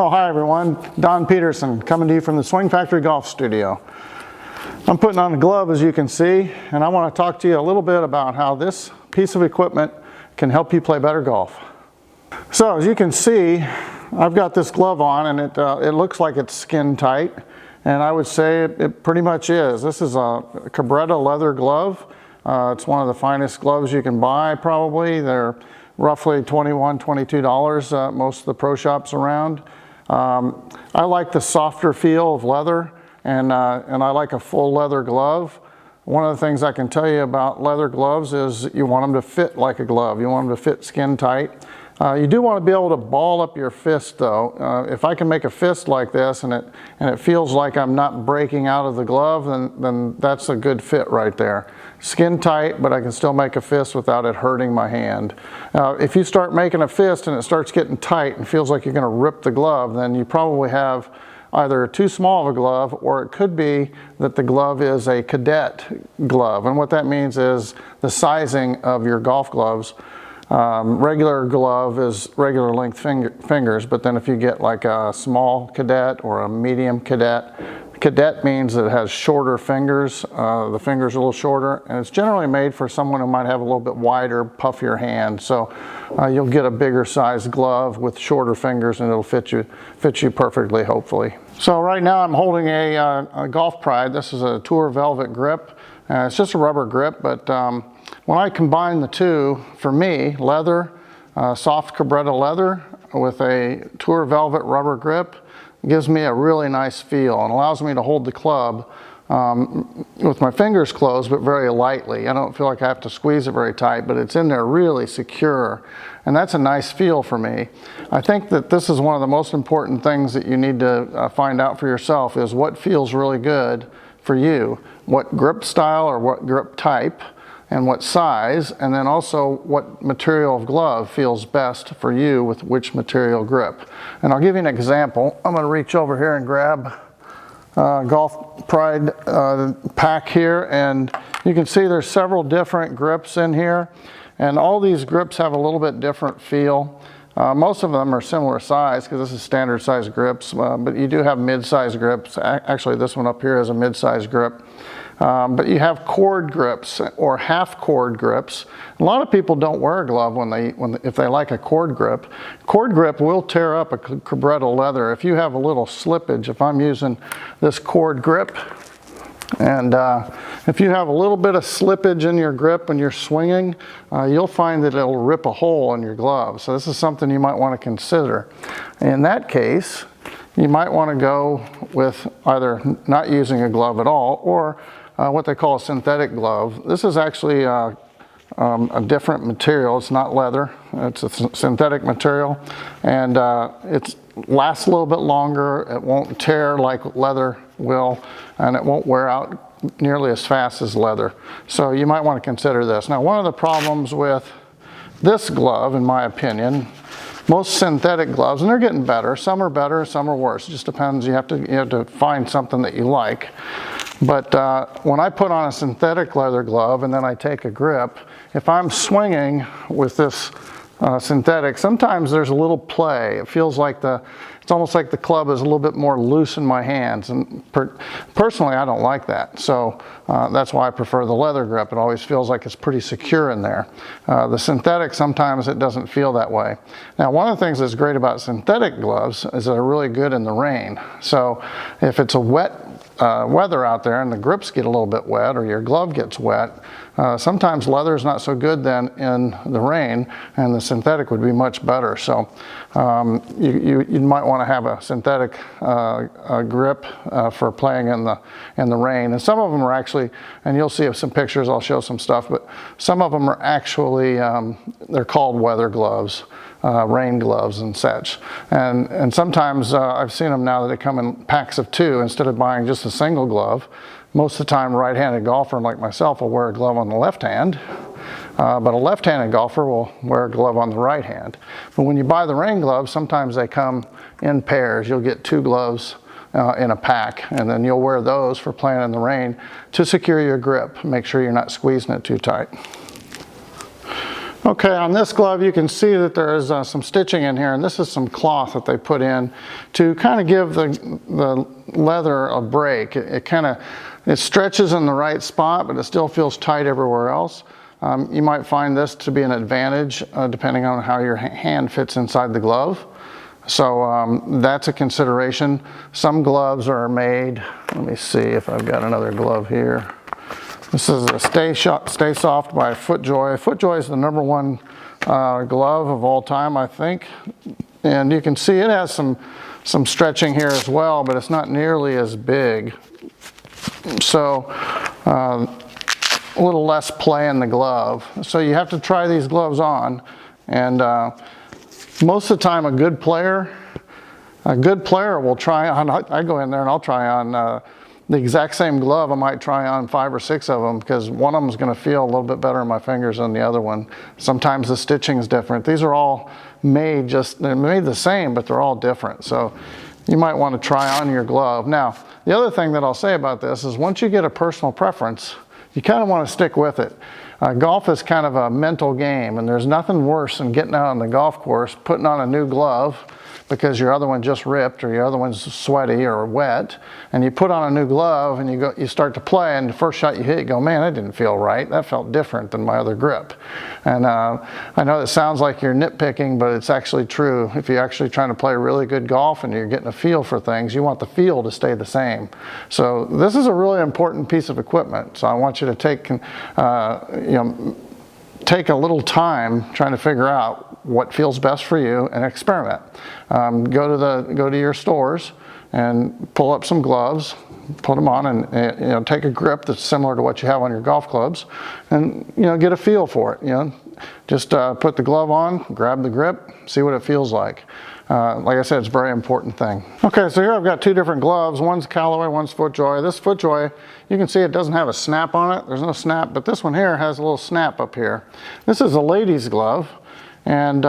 Oh, hi everyone. Don Peterson coming to you from the Swing Factory Golf Studio. I'm putting on a glove, as you can see, and I want to talk to you a little bit about how this piece of equipment can help you play better golf. So as you can see, I've got this glove on, and it looks like it's skin tight, and I would say it pretty much is. This is a Cabretta leather glove. It's one of the finest gloves you can buy, probably. They're roughly $21, $22 at most of the pro shops around. I like the softer feel of leather, and I like a full leather glove. One of the things I can tell you about leather gloves is you want them to fit like a glove. You want them to fit skin tight. You do want to be able to ball up your fist though. If I can make a fist like this and it feels like I'm not breaking out of the glove, then that's a good fit right there. Skin tight, but I can still make a fist without it hurting my hand. If you start making a fist and it starts getting tight and feels like you're going to rip the glove, then you probably have either too small of a glove, or it could be that the glove is a cadet glove. And what that means is the sizing of your golf gloves. Regular glove is regular length fingers, but then if you get like a small cadet or a medium cadet, cadet means that it has shorter fingers. The fingers are a little shorter, and it's generally made for someone who might have a little bit wider, puffier hand. So you'll get a bigger size glove with shorter fingers, and it'll fit you perfectly, hopefully. So right now I'm holding a Golf Pride. This is a Tour Velvet grip. It's just a rubber grip, but when I combine the two, for me, leather, soft Cabretta leather with a Tour Velvet rubber grip gives me a really nice feel and allows me to hold the club with my fingers closed, but very lightly. I don't feel like I have to squeeze it very tight, but it's in there really secure, and that's a nice feel for me. I think that this is one of the most important things that you need to find out for yourself, is what feels really good for you, what grip style or what grip type, and what size, and then also what material of glove feels best for you with which material grip. And I'll give you an example. I'm going to reach over here and grab Golf Pride pack here, and you can see there's several different grips in here, and all these grips have a little bit different feel. Most of them are similar size because this is standard size grips, but you do have mid-size grips. Actually, this one up here is a mid-size grip. But you have cord grips or half cord grips. A lot of people don't wear a glove if they like a cord grip. Cord grip will tear up a Cabretta leather. If you have a little slippage, if I'm using this cord grip, and if you have a little bit of slippage in your grip when you're swinging, you'll find that it'll rip a hole in your glove. So this is something you might want to consider. In that case, you might want to go with either not using a glove at all, or what they call a synthetic glove. This is actually a different material. It's not leather. It's a synthetic material, and it lasts a little bit longer. It won't tear like leather will, and it won't wear out nearly as fast as leather. So you might want to consider this. Now, one of the problems with this glove, in my opinion, most synthetic gloves, and they're getting better. Some are better, some are worse. It just depends. You have to find something that you like. But when I put on a synthetic leather glove and then I take a grip, if I'm swinging with this synthetic, sometimes there's a little play. It feels like it's almost like the club is a little bit more loose in my hands. And personally, I don't like that. So that's why I prefer the leather grip. It always feels like it's pretty secure in there. The synthetic, sometimes it doesn't feel that way. Now, one of the things that's great about synthetic gloves is they're really good in the rain. So if it's a wet weather out there and the grips get a little bit wet, or your glove gets wet, sometimes leather is not so good then in the rain, and the synthetic would be much better. So you might want to have a synthetic grip for playing in the rain. And some of them are actually, and you'll see some pictures, I'll show some stuff, but some of them are actually, they're called weather gloves. Rain gloves and such, and sometimes I've seen them now that they come in packs of 2 instead of buying just a single glove. Most of the time, a right-handed golfer like myself will wear a glove on the left hand, but a left-handed golfer will wear a glove on the right hand. But when you buy the rain gloves, sometimes they come in pairs. You'll get 2 gloves in a pack, and then you'll wear those for playing in the rain to secure your grip. Make sure you're not squeezing it too tight. Okay, on this glove you can see that there is some stitching in here, and this is some cloth that they put in to kind of give the leather a break. It stretches in the right spot, but it still feels tight everywhere else. You might find this to be an advantage depending on how your hand fits inside the glove. So that's a consideration. Some gloves are made, let me see if I've got another glove here. This is a Stay Soft by FootJoy. FootJoy is the #1 glove of all time, I think. And you can see it has some stretching here as well, but it's not nearly as big. So a little less play in the glove. So you have to try these gloves on. And most of the time a good player will try on, I go in there and I'll try on the exact same glove. I might try on 5 or 6 of them because one of them is going to feel a little bit better in my fingers than the other one. Sometimes the stitching is different. These are all made they're made the same, but they're all different. So you might want to try on your glove. Now, the other thing that I'll say about this is once you get a personal preference, you kind of want to stick with it. Golf is kind of a mental game, and there's nothing worse than getting out on the golf course, putting on a new glove because your other one just ripped or your other one's sweaty or wet, and you put on a new glove and you start to play, and the first shot you hit, you go, man, that didn't feel right. That felt different than my other grip. And I know it sounds like you're nitpicking, but it's actually true. If you're actually trying to play really good golf and you're getting a feel for things, you want the feel to stay the same. So this is a really important piece of equipment. So I want you to take a little time trying to figure out what feels best for you and experiment. Go to your stores and pull up some gloves, put them on, and take a grip that's similar to what you have on your golf clubs, and get a feel for it. Just put the glove on, grab the grip, see what it feels like. Like I said, it's a very important thing. Okay, so here I've got 2 different gloves. One's Callaway, one's FootJoy. This FootJoy, you can see it doesn't have a snap on it. There's no snap, but this one here has a little snap up here. This is a lady's glove, and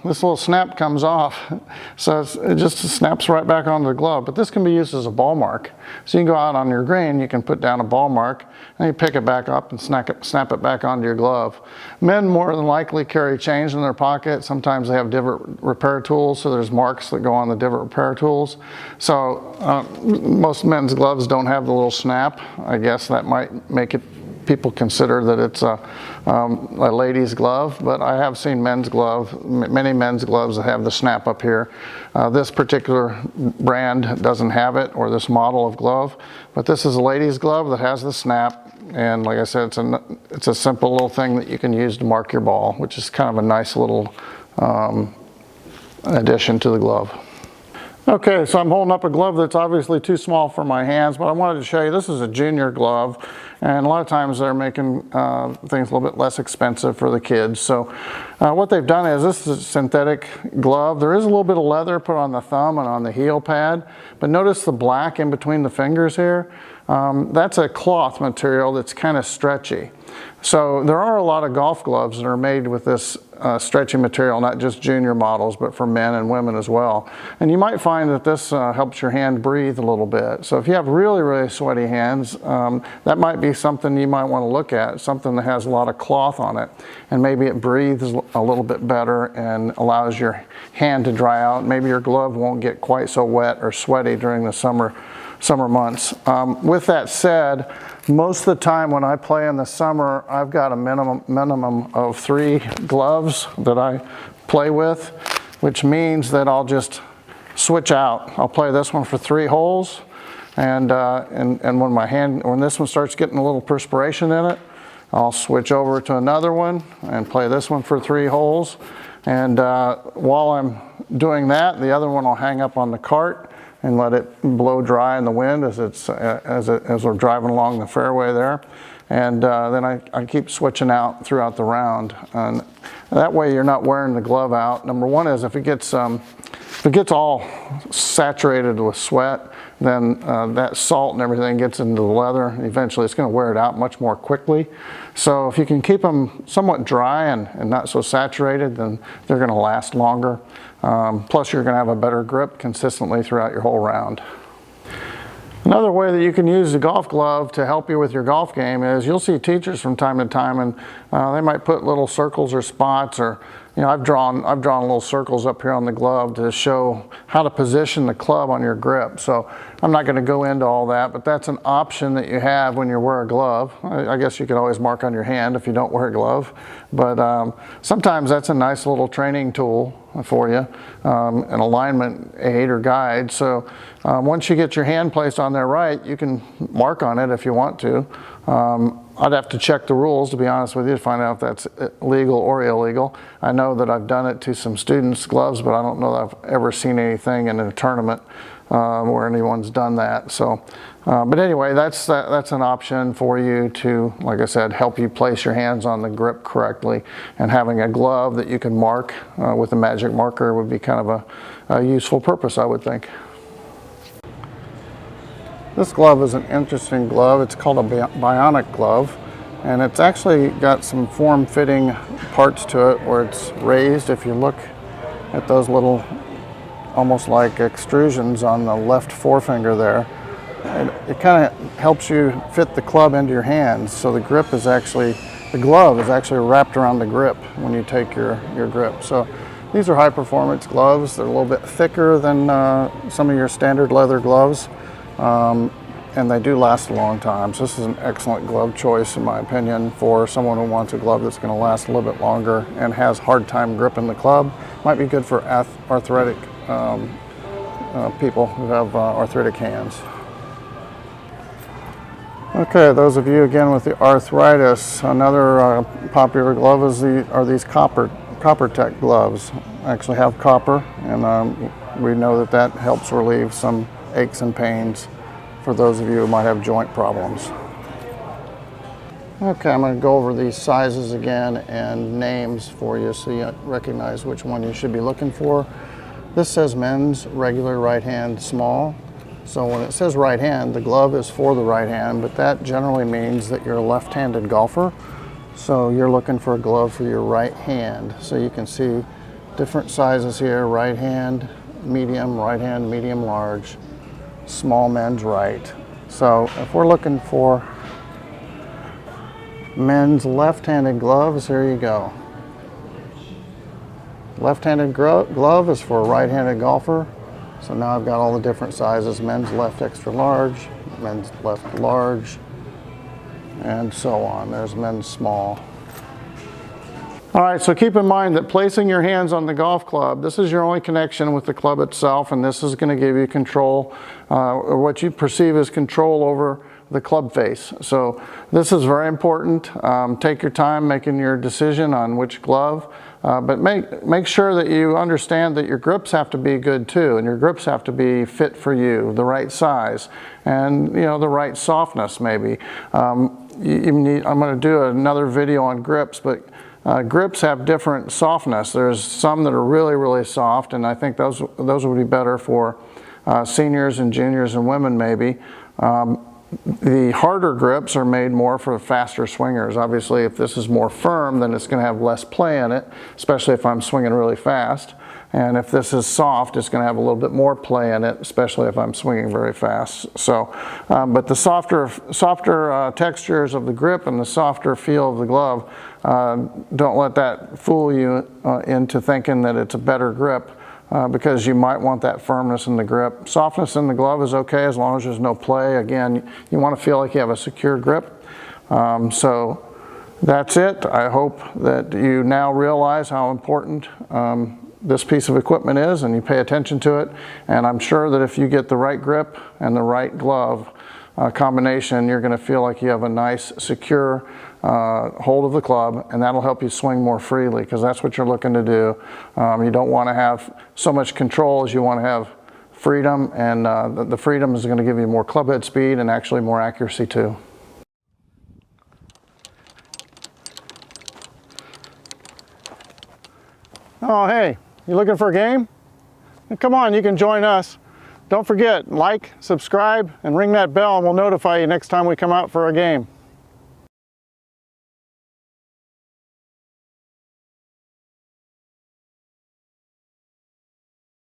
this little snap comes off. So it just snaps right back onto the glove. But this can be used as a ball mark. So you can go out on your green, you can put down a ball mark, and you pick it back up and snap it back onto your glove. Men more than likely carry chains in their pocket. Sometimes they have divot repair tools, so there's marks that go on the divot repair tools. So most men's gloves don't have the little snap. I guess that might make people consider that it's a lady's glove, but I have seen many men's gloves that have the snap up here. This particular brand doesn't have it, or this model of glove, but this is a lady's glove that has the snap. And like I said, it's a simple little thing that you can use to mark your ball, which is kind of a nice little addition to the glove. Okay, so I'm holding up a glove that's obviously too small for my hands, but I wanted to show you this is a junior glove, and a lot of times they're making things a little bit less expensive for the kids. So what they've done is, this is a synthetic glove. There is a little bit of leather put on the thumb and on the heel pad, but notice the black in between the fingers here. That's a cloth material that's kind of stretchy. So there are a lot of golf gloves that are made with this stretchy material, not just junior models, but for men and women as well. And you might find that this helps your hand breathe a little bit. So if you have really, really sweaty hands, that might be something you might want to look at, something that has a lot of cloth on it. And maybe it breathes a little bit better and allows your hand to dry out. Maybe your glove won't get quite so wet or sweaty during the summer months. With that said, most of the time when I play in the summer, I've got a minimum of 3 gloves that I play with, which means that I'll just switch out. I'll play this one for 3 holes, and when this one starts getting a little perspiration in it, I'll switch over to another one and play this one for 3 holes. And while I'm doing that, the other one I'll hang up on the cart and let it blow dry in the wind as we're driving along the fairway there. And then I keep switching out throughout the round. And that way you're not wearing the glove out. Number one is if it gets all saturated with sweat, then that salt and everything gets into the leather, and eventually it's going to wear it out much more quickly. So if you can keep them somewhat dry and not so saturated, then they're going to last longer. Plus you're going to have a better grip consistently throughout your whole round. Another way that you can use the golf glove to help you with your golf game is you'll see teachers from time to time, and They might put little circles or spots, or I've drawn little circles up here on the glove to show how to position the club on your grip. So I'm not going to go into all that, but that's an option that you have when you wear a glove. I guess you could always mark on your hand if you don't wear a glove, but sometimes that's a nice little training tool for you, an alignment aid or guide. So once you get your hand placed on there right, you can mark on it if you want to. I'd have to check the rules, to be honest with you, to find out if that's legal or illegal. I know that I've done it to some students' gloves, but I don't know that I've ever seen anything in a tournament where anyone's done that. So, but anyway, that's an option for you to, like I said, help you place your hands on the grip correctly. And having a glove that you can mark with a magic marker would be kind of a useful purpose, I would think. This glove is an interesting glove. It's called a bionic glove, and it's actually got some form-fitting parts to it where it's raised. If you look at those little, almost like extrusions on the left forefinger there, it kind of helps you fit the club into your hands. So the glove is actually wrapped around the grip when you take your grip. So these are high-performance gloves. They're a little bit thicker than some of your standard leather gloves. And they do last a long time. So this is an excellent glove choice, in my opinion, for someone who wants a glove that's going to last a little bit longer and has hard time gripping the club. Might be good for arthritic people who have arthritic hands. Okay, those of you again with the arthritis, another popular glove are these copper tech gloves. Actually have copper, and we know that helps relieve some aches and pains for those of you who might have joint problems. Okay, I'm going to go over these sizes again and names for you so you recognize which one you should be looking for. This says men's regular right hand small. So when it says right hand, the glove is for the right hand, but that generally means that you're a left-handed golfer. So you're looking for a glove for your right hand. So you can see different sizes here: right hand, medium, large, small men's right. So if we're looking for men's left-handed gloves, here you go. Left-handed glove is for a right-handed golfer. So now I've got all the different sizes: men's left extra large, men's left large, and so on. There's men's small. All right, so keep in mind that placing your hands on the golf club, this is your only connection with the club itself, and this is going to give you control, or what you perceive as control over the club face. So this is very important. Take your time making your decision on which glove, but make sure that you understand that your grips have to be good too, and your grips have to be fit for you, the right size, and the right softness maybe. I'm going to do another video on grips, but grips have different softness. There's some that are really, really soft, and I think those would be better for seniors and juniors and women maybe. The harder grips are made more for faster swingers. Obviously, if this is more firm, then it's going to have less play in it, especially if I'm swinging really fast. And if this is soft, it's going to have a little bit more play in it, especially if I'm swinging very fast. So, but the softer textures of the grip and the softer feel of the glove, don't let that fool you into thinking that it's a better grip, because you might want that firmness in the grip. Softness in the glove is okay as long as there's no play. Again, you want to feel like you have a secure grip. So that's it. I hope that you now realize how important this piece of equipment is, and you pay attention to it. And I'm sure that if you get the right grip and the right glove combination, you're going to feel like you have a nice, secure hold of the club, and that'll help you swing more freely, because that's what you're looking to do. You don't want to have so much control as you want to have freedom, and the freedom is going to give you more club head speed and actually more accuracy too. Oh, hey, you looking for a game? Come on, you can join us. Don't forget, like, subscribe, and ring that bell, and we'll notify you next time we come out for a game.